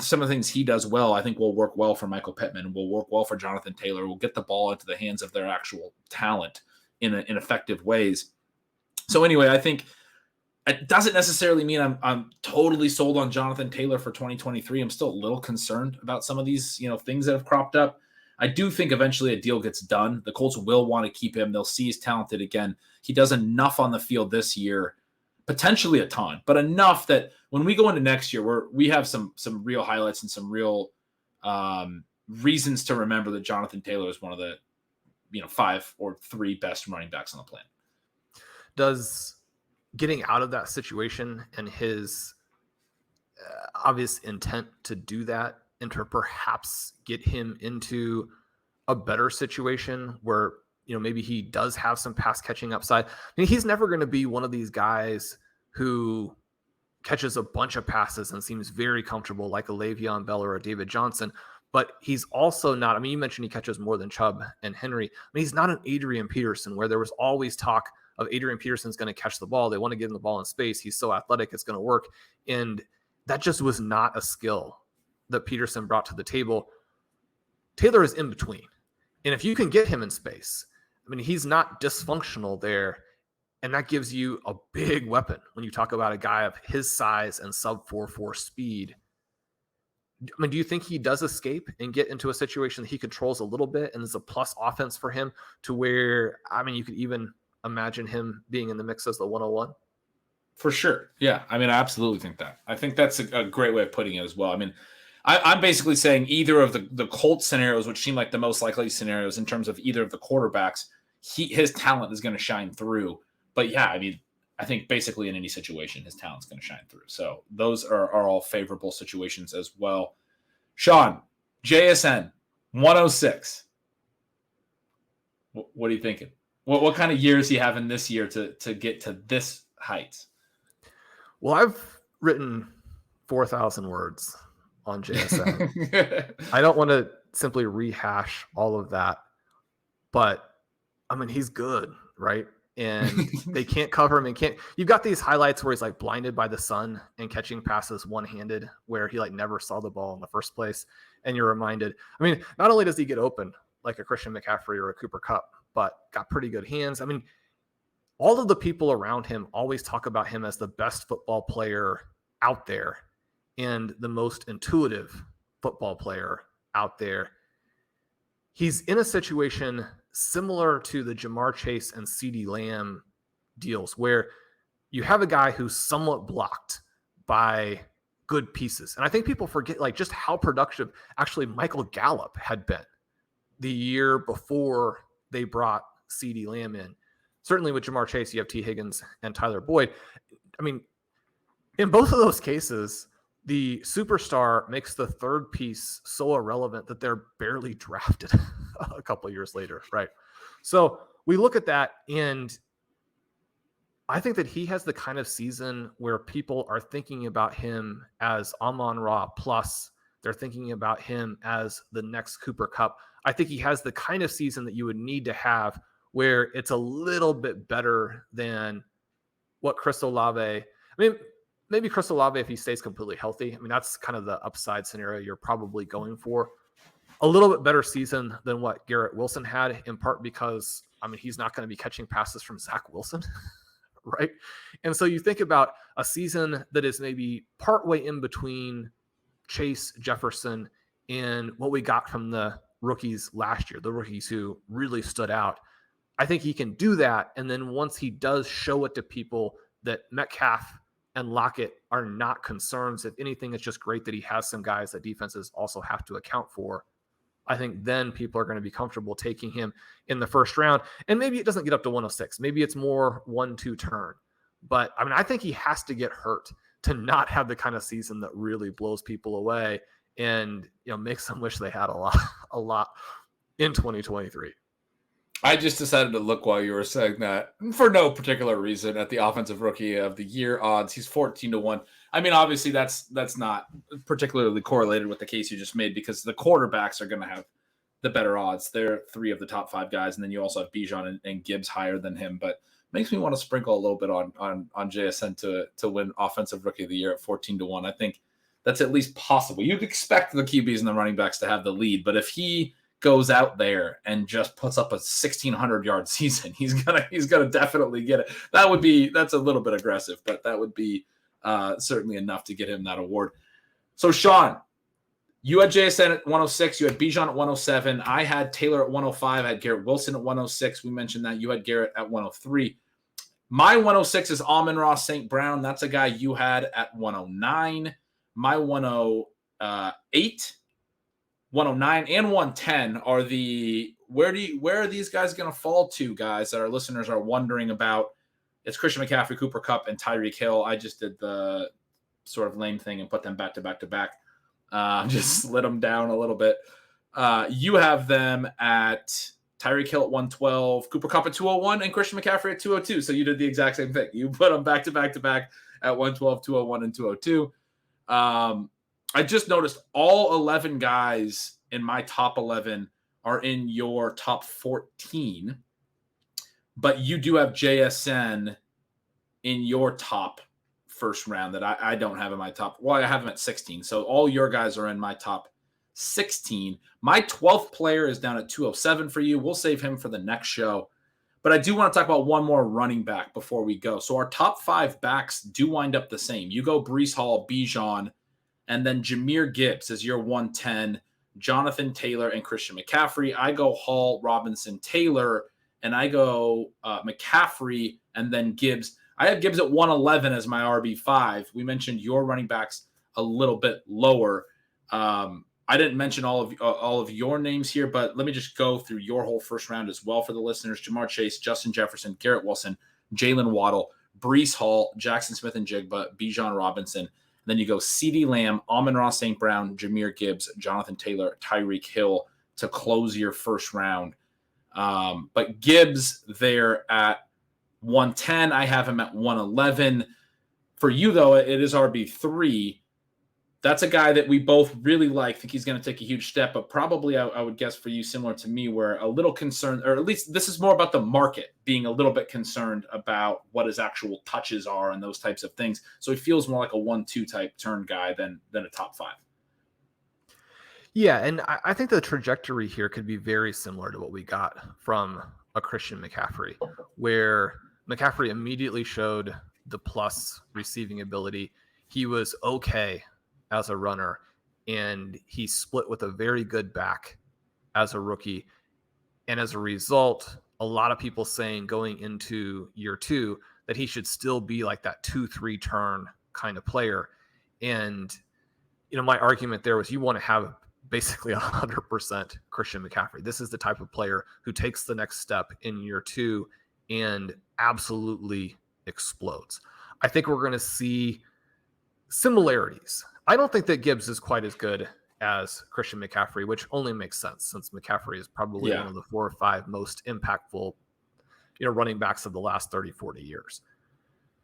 some of the things he does well, I think will work well for Michael Pittman, will work well for Jonathan Taylor, will get the ball into the hands of their actual talent in effective ways. So anyway, I think it doesn't necessarily mean I'm totally sold on Jonathan Taylor for 2023. I'm still a little concerned about some of these, things that have cropped up. I do think eventually a deal gets done. The Colts will want to keep him. They'll see he's talented again. He does enough on the field this year, potentially a ton, but enough that when we go into next year, we have some real highlights and some real reasons to remember that Jonathan Taylor is one of the 5 or 3 best running backs on the planet. Does getting out of that situation and his obvious intent to do that and to perhaps get him into a better situation where, maybe he does have some pass catching upside? I mean, he's never going to be one of these guys who catches a bunch of passes and seems very comfortable like a Le'Veon Bell or a David Johnson, but he's also not, I mean, you mentioned he catches more than Chubb and Henry. I mean, he's not an Adrian Peterson where there was always talk of Adrian Peterson's going to catch the ball. They want to give him the ball in space. He's so athletic, it's going to work. And that just was not a skill that Peterson brought to the table. Taylor is in between. And if you can get him in space, I mean, he's not dysfunctional there. And that gives you a big weapon when you talk about a guy of his size and sub 4.4 speed. I mean, do you think he does escape and get into a situation that he controls a little bit and is a plus offense for him to where, I mean, you could even imagine him being in the mix as the 101? For sure. Yeah. I mean, I absolutely think that. I think that's a great way of putting it as well. I mean, I'm basically saying either of the Colts scenarios, which seem like the most likely scenarios in terms of either of the quarterbacks, his talent is going to shine through. But yeah, I mean, I think basically in any situation, his talent's going to shine through. So those are all favorable situations as well. Shawn, JSN, 106. What are you thinking? What kind of year is he having this year to get to this height? Well, I've written 4,000 words on JSN. I don't want to simply rehash all of that, but I mean, he's good, right? And they can't cover him and can't. You've got these highlights where he's like blinded by the sun and catching passes one-handed where he like never saw the ball in the first place. And you're reminded, I mean, not only does he get open like a Christian McCaffrey or a Cooper Kupp, but got pretty good hands. I mean, all of the people around him always talk about him as the best football player out there and the most intuitive football player out there. He's in a situation similar to the Jamar Chase and CeeDee Lamb deals where you have a guy who's somewhat blocked by good pieces. And I think people forget like just how productive actually Michael Gallup had been the year before they brought CeeDee Lamb in. Certainly with Jamar Chase, you have T. Higgins and Tyler Boyd. I mean, in both of those cases, the superstar makes the third piece so irrelevant that they're barely drafted a couple of years later, right? So we look at that, and I think that he has the kind of season where people are thinking about him as Amon-Ra plus. They're thinking about him as the next Cooper Kupp. I think he has the kind of season that you would need to have where it's a little bit better than what Chris Olave. I mean, maybe Chris Olave, if he stays completely healthy, I mean, that's kind of the upside scenario you're probably going for. A little bit better season than what Garrett Wilson had, in part because, I mean, he's not going to be catching passes from Zach Wilson, right? And so you think about a season that is maybe partway in between Chase, Jefferson, and what we got from the rookies last year, the rookies who really stood out. I think he can do that. And then once he does show it to people that Metcalf and Lockett are not concerns, if anything, it's just great that he has some guys that defenses also have to account for. I think then people are going to be comfortable taking him in the first round. And maybe it doesn't get up to 106. Maybe it's more 1-2 turn. But I mean, I think he has to get hurt to not have the kind of season that really blows people away and, makes them wish they had a lot in 2023. I just decided to look while you were saying that for no particular reason at the offensive rookie of the year odds. He's 14-1. I mean, obviously that's not particularly correlated with the case you just made because the quarterbacks are going to have the better odds. They're 3 of the top 5 guys, and then you also have Bijan and Gibbs higher than him. But makes me want to sprinkle a little bit on JSN to win offensive rookie of the year at 14-1. I think that's at least possible. You'd expect the QBs and the running backs to have the lead, but if he goes out there and just puts up a 1,600-yard season, he's gonna definitely get it. That's a little bit aggressive, but that would be certainly enough to get him that award. So Shawn, you had JSN at 106, you had Bijan at 107, I had Taylor at 105, I had Garrett Wilson at 106. We mentioned that. You had Garrett at 103. My 106 is Amon-Ra St. Brown. That's a guy you had at 109. My 108. 109 and 110 are where are these guys going to fall to, guys, that our listeners are wondering about? It's Christian McCaffrey, Cooper Kupp, and Tyreek Hill. I just did the sort of lame thing and put them back to back to back. Just slid them down a little bit. You have them at Tyreek Hill at 112, Cooper Kupp at 201, and Christian McCaffrey at 202. So you did the exact same thing. You put them back to back to back at 112, 201, and 202. I just noticed all 11 guys in my top 11 are in your top 14, but you do have JSN in your top first round that I don't have in my top. Well, I have him at 16. So all your guys are in my top 16. My 12th player is down at 207 for you. We'll save him for the next show. But I do want to talk about one more running back before we go. So our top 5 backs do wind up the same. You go Breece Hall, Bijan, and then Jahmyr Gibbs is your 110, Jonathan Taylor, and Christian McCaffrey. I go Hall, Robinson, Taylor, and I go McCaffrey, and then Gibbs. I have Gibbs at 111 as my RB5. We mentioned your running backs a little bit lower. I didn't mention all of your names here, but let me just go through your whole first round as well for the listeners. Jamar Chase, Justin Jefferson, Garrett Wilson, Jalen Waddle, Breece Hall, Jackson Smith-Njigba, Bijan Robinson. Then you go CeeDee Lamb, Amon-Ra St. Brown, Jahmyr Gibbs, Jonathan Taylor, Tyreek Hill to close your first round. But Gibbs there at 110. I have him at 111. For you, though, it is RB3. That's a guy that we both really like. Think he's going to take a huge step, but probably I would guess for you, similar to me, we're a little concerned, or at least this is more about the market being a little bit concerned about what his actual touches are and those types of things. So he feels more like a 1-2 type turn guy than a top 5. Yeah, and I think the trajectory here could be very similar to what we got from a Christian McCaffrey, where McCaffrey immediately showed the plus receiving ability. He was okay as a runner, and he split with a very good back as a rookie. And as a result, a lot of people saying going into year 2 that he should still be like that 2-3 turn kind of player. And, my argument there was you want to have basically 100% Christian McCaffrey. This is the type of player who takes the next step in year 2 and absolutely explodes. I think we're going to see similarities. I don't think that Gibbs is quite as good as Christian McCaffrey, which only makes sense since McCaffrey is probably one of the 4 or 5 most impactful, running backs of the last 30, 40 years.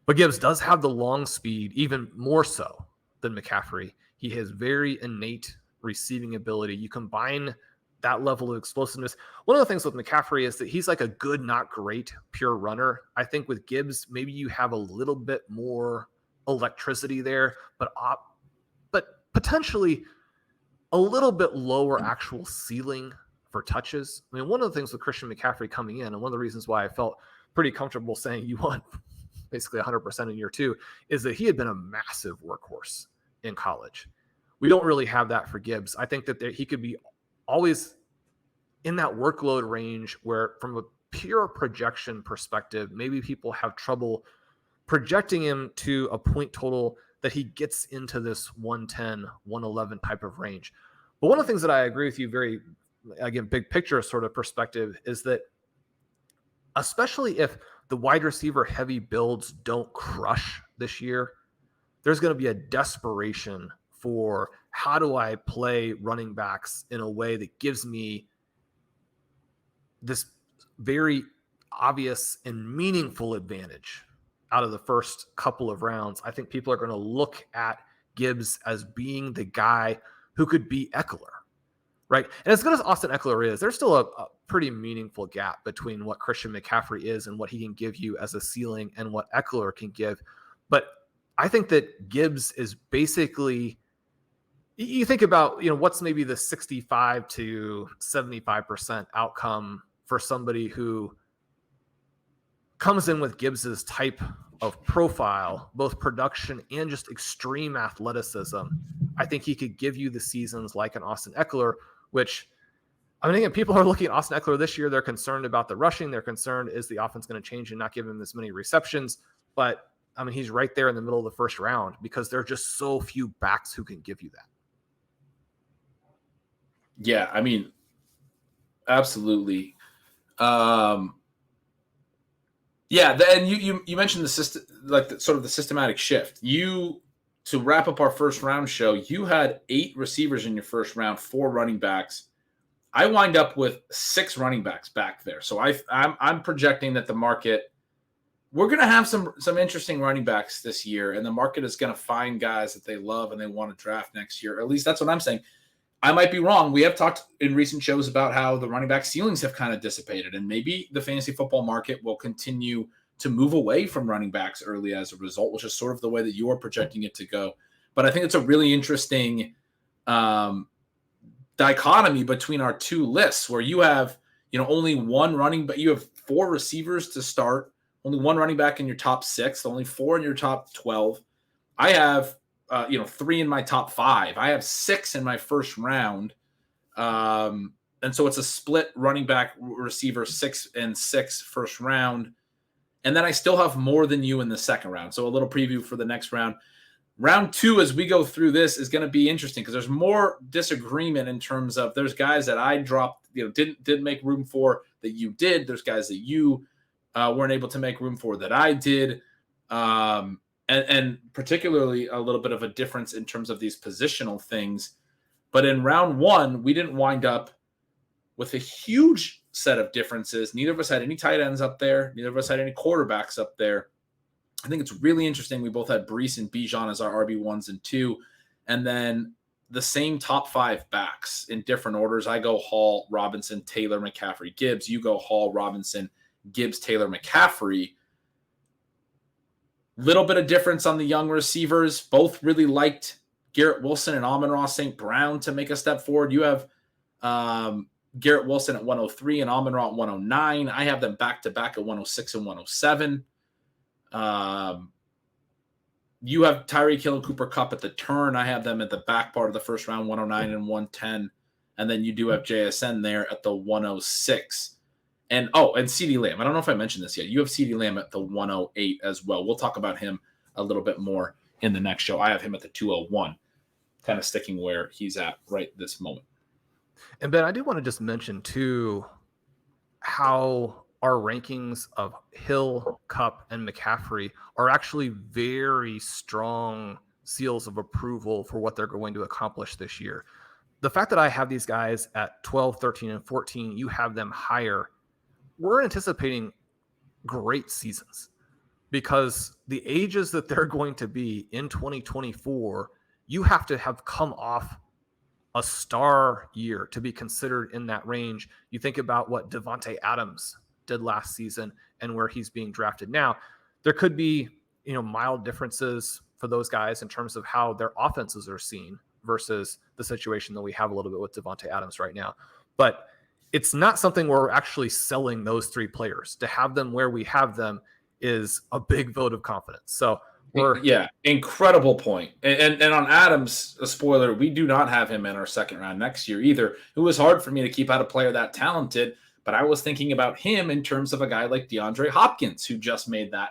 But Gibbs does have the long speed, even more so than McCaffrey. He has very innate receiving ability. You combine that level of explosiveness. One of the things with McCaffrey is that he's like a good, not great, pure runner. I think with Gibbs, maybe you have a little bit more electricity there, but potentially a little bit lower actual ceiling for touches. I mean, one of the things with Christian McCaffrey coming in, and one of the reasons why I felt pretty comfortable saying you want basically 100% in year 2, is that he had been a massive workhorse in college. We don't really have that for Gibbs. I think that he could be always in that workload range where, from a pure projection perspective, maybe people have trouble projecting him to a point total that he gets into this 110, 111 type of range. But one of the things that I agree with you very, again, big picture sort of perspective is that especially if the wide receiver heavy builds don't crush this year, there's going to be a desperation for how do I play running backs in a way that gives me this very obvious and meaningful advantage out of the first couple of rounds, I think people are going to look at Gibbs as being the guy who could beat Eckler, right? And as good as Austin Eckler is, there's still a pretty meaningful gap between what Christian McCaffrey is and what he can give you as a ceiling and what Eckler can give. But I think that Gibbs is basically, you think about, what's maybe the 65 to 75% outcome for somebody who comes in with Gibbs's type of profile, both production and just extreme athleticism. I think he could give you the seasons like an Austin Eckler, which, I mean, again, people are looking at Austin Eckler this year. They're concerned about the rushing. They're concerned, is the offense going to change and not give him as many receptions? But I mean, he's right there in the middle of the first round because there are just so few backs who can give you that. Yeah, I mean, absolutely. Yeah, then you mentioned the system, like sort of the systematic shift. To wrap up our first round show, you had 8 receivers in your first round, 4 running backs. I wind up with 6 running backs back there. So I'm projecting that the market, we're going to have some interesting running backs this year, and the market is going to find guys that they love and they want to draft next year. At least that's what I'm saying. I might be wrong. We have talked in recent shows about how the running back ceilings have kind of dissipated, and maybe the fantasy football market will continue to move away from running backs early as a result, which is sort of the way that you are projecting it to go. But I think it's a really interesting dichotomy between our two lists, where you have, only one running, but you have 4 receivers to start, only 1 running back in your top 6, only 4 in your top 12. I have 3 in my top 5. I have 6 in my first round. And so it's a split running back receiver 6 and 6 first round. And then I still have more than you in the second round. So a little preview for the next round. Round 2, as we go through this, is going to be interesting because there's more disagreement in terms of, there's guys that I dropped, didn't make room for that you did. There's guys that you weren't able to make room for that I did. And particularly a little bit of a difference in terms of these positional things. But in round 1, we didn't wind up with a huge set of differences. Neither of us had any tight ends up there. Neither of us had any quarterbacks up there. I think it's really interesting. We both had Brees and Bijan as our RB1s and 2. And then the same top 5 backs in different orders. I go Hall, Robinson, Taylor, McCaffrey, Gibbs. You go Hall, Robinson, Gibbs, Taylor, McCaffrey. Little bit of difference on the young receivers. Both really liked Garrett Wilson and Amon-Ra St. Brown to make a step forward. You have Garrett Wilson at 103 and Amon-Ra at 109. I have them back-to-back at 106 and 107. You have Tyreek Hill and Cooper Kupp at the turn. I have them at the back part of the first round, 109 and 110. And then you do have JSN there at the 106. And CeeDee Lamb. I don't know if I mentioned this yet. You have CeeDee Lamb at the 108 as well. We'll talk about him a little bit more in the next show. I have him at the 201, kind of sticking where he's at right this moment. And Ben, I do want to just mention too how our rankings of Hill, Kupp, and McCaffrey are actually very strong seals of approval for what they're going to accomplish this year. The fact that I have these guys at 12, 13, and 14, you have them higher. We're anticipating great seasons because the ages that they're going to be in 2024, you have to have come off a star year to be considered in that range. You think about what Devontae Adams did last season and where he's being drafted now. There could be, mild differences for those guys in terms of how their offenses are seen versus the situation that we have a little bit with Devontae Adams right now. But it's not something where we're actually selling those 3 players. To have them where we have them is a big vote of confidence. So incredible point. And on Adams, a spoiler, we do not have him in our second round next year either. It was hard for me to keep out a player that talented, but I was thinking about him in terms of a guy like DeAndre Hopkins, who just made that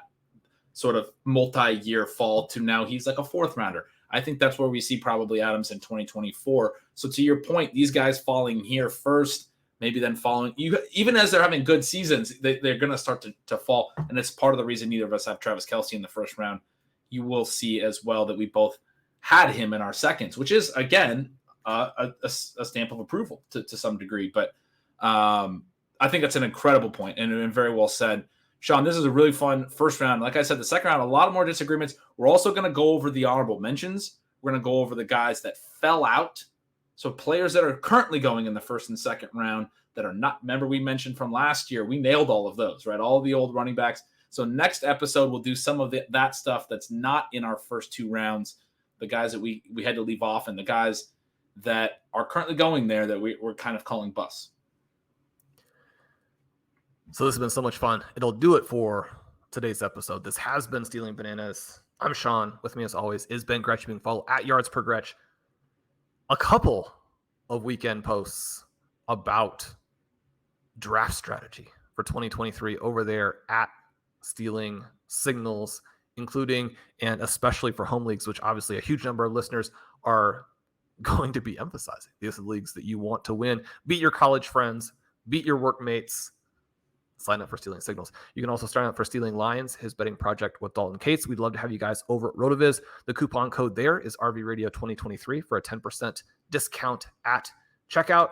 sort of multi-year fall to now he's like a 4th rounder. I think that's where we see probably Adams in 2024. So to your point, these guys falling here first, maybe then following you, even as they're having good seasons, they're going to start to fall. And it's part of the reason neither of us have Travis Kelce in the first round. You will see as well that we both had him in our seconds, which is, again, a stamp of approval to some degree. But I think that's an incredible point and very well said. Shawn, this is a really fun first round. Like I said, the second round, a lot more disagreements. We're also going to go over the honorable mentions. We're going to go over the guys that fell out. So players that are currently going in the first and second round that are not, remember we mentioned from last year, we nailed all of those, right? All the old running backs. So next episode, we'll do some of that stuff that's not in our first 2 rounds, the guys that we had to leave off and the guys that are currently going there that we're kind of calling busts. So this has been so much fun. It'll do it for today's episode. This has been Stealing Bananas. I'm Shawn. With me as always is Ben Gretch. You can follow at Yards Per Gretch. A couple of weekend posts about draft strategy for 2023 over there at Stealing Signals, including and especially for home leagues, which obviously a huge number of listeners are going to be emphasizing. These are the leagues that you want to win. Beat your college friends, beat your workmates. Sign up for Stealing Signals. You can also sign up for Stealing Lions, his betting project with Dalton Cates. We'd love to have you guys over at RotoViz. The coupon code there is RVRadio2023 for a 10% discount at checkout.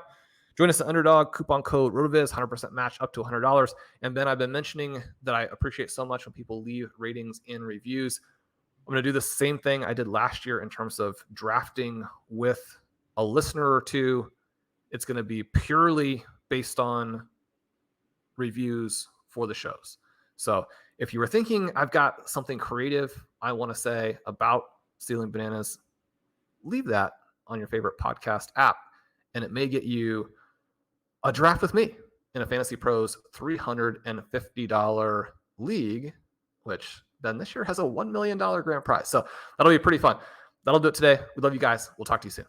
Join us at Underdog, coupon code RotoViz, 100% match up to $100. And then I've been mentioning that I appreciate so much when people leave ratings and reviews. I'm going to do the same thing I did last year in terms of drafting with a listener or two. It's going to be purely based on reviews for the shows. So if you were thinking I've got something creative I want to say about Stealing Bananas, leave that on your favorite podcast app, and it may get you a draft with me in a Fantasy Pros $350 league, which then this year has a $1 million grand prize. So that'll be pretty fun. That'll do it today. We love you guys. We'll talk to you soon.